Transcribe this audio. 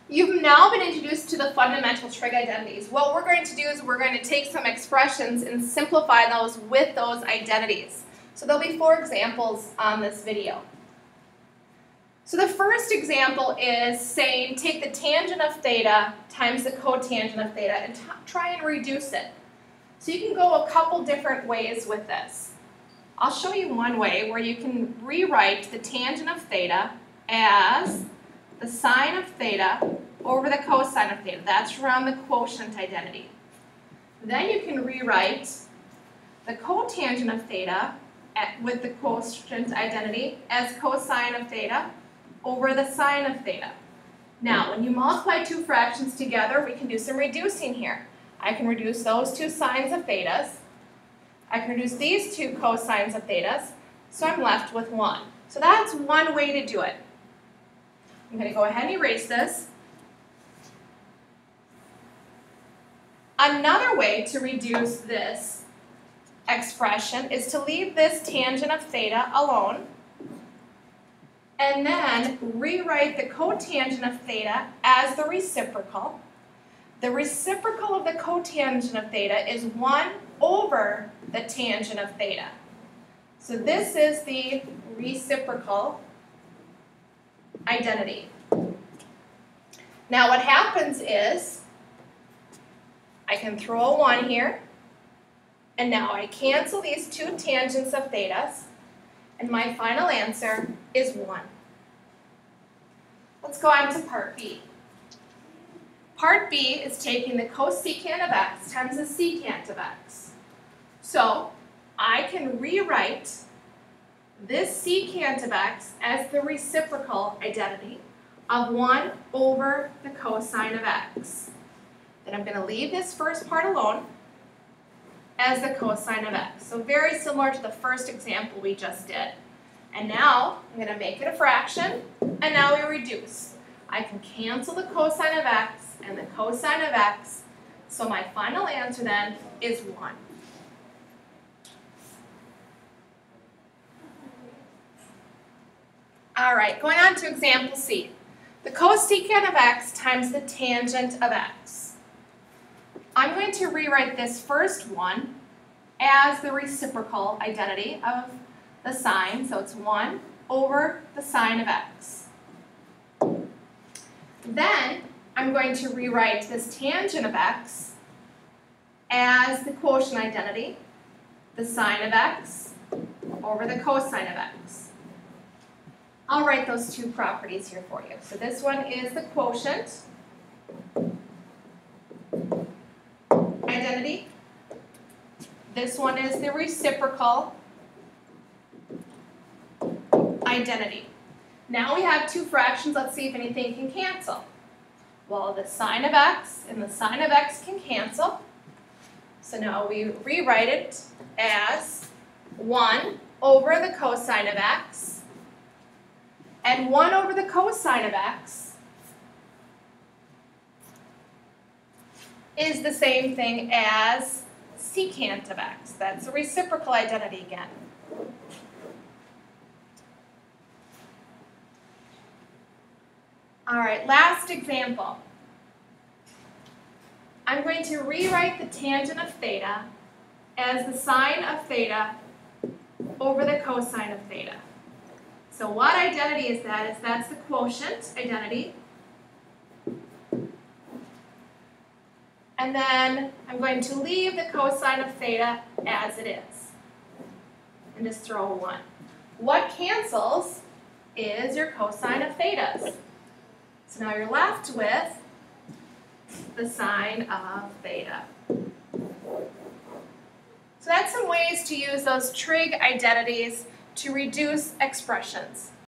You've now been introduced to the fundamental trig identities. What we're going to do is we're going to take some expressions and simplify those with those identities. So there'll be 4 examples on this video. So the first example is saying take the tangent of theta times the cotangent of theta and try and reduce it. So you can go a couple different ways with this. I'll show you one way where you can rewrite the tangent of theta as the sine of theta over the cosine of theta. That's from the quotient identity. Then you can rewrite the cotangent of theta with the quotient identity as cosine of theta over the sine of theta. Now, when you multiply 2 fractions together, we can do some reducing here. I can reduce those 2 sines of thetas. I can reduce these 2 cosines of thetas, so I'm left with 1. So that's one way to do it. I'm going to go ahead and erase this. Another way to reduce this expression is to leave this tangent of theta alone and then rewrite the cotangent of theta as the reciprocal. The reciprocal of the cotangent of theta is 1 over the tangent of theta. So this is the reciprocal identity. Now what happens is I can throw a 1 here, and now I cancel these 2 tangents of thetas, and my final answer is 1. Let's go on to part B. Part B is taking the cosecant of x times the secant of x. So I can rewrite this secant of x as the reciprocal identity of 1 over the cosine of x. Then I'm going to leave this first part alone as the cosine of x. So very similar to the first example we just did. And now I'm going to make it a fraction, and now we reduce. I can cancel the cosine of x and the cosine of x, so my final answer then is 1. All right, going on to example C. The cosecant of x times the tangent of x. I'm going to rewrite this first one as the reciprocal identity of the sine, so it's 1 over the sine of x. Then I'm going to rewrite this tangent of x as the quotient identity, the sine of x over the cosine of x. I'll write those 2 properties here for you. So this one is the quotient identity. This one is the reciprocal identity. Now we have 2 fractions. Let's see if anything can cancel. Well, the sine of x and the sine of x can cancel. So now we rewrite it as 1 over the cosine of x. And 1 over the cosine of x is the same thing as secant of x. That's a reciprocal identity again. All right, last example. I'm going to rewrite the tangent of theta as the sine of theta over the cosine of theta. So what identity is that? That's the quotient identity. And then I'm going to leave the cosine of theta as it is. And just throw a 1. What cancels is your cosine of thetas. So now you're left with the sine of theta. So that's some ways to use those trig identities to reduce expressions.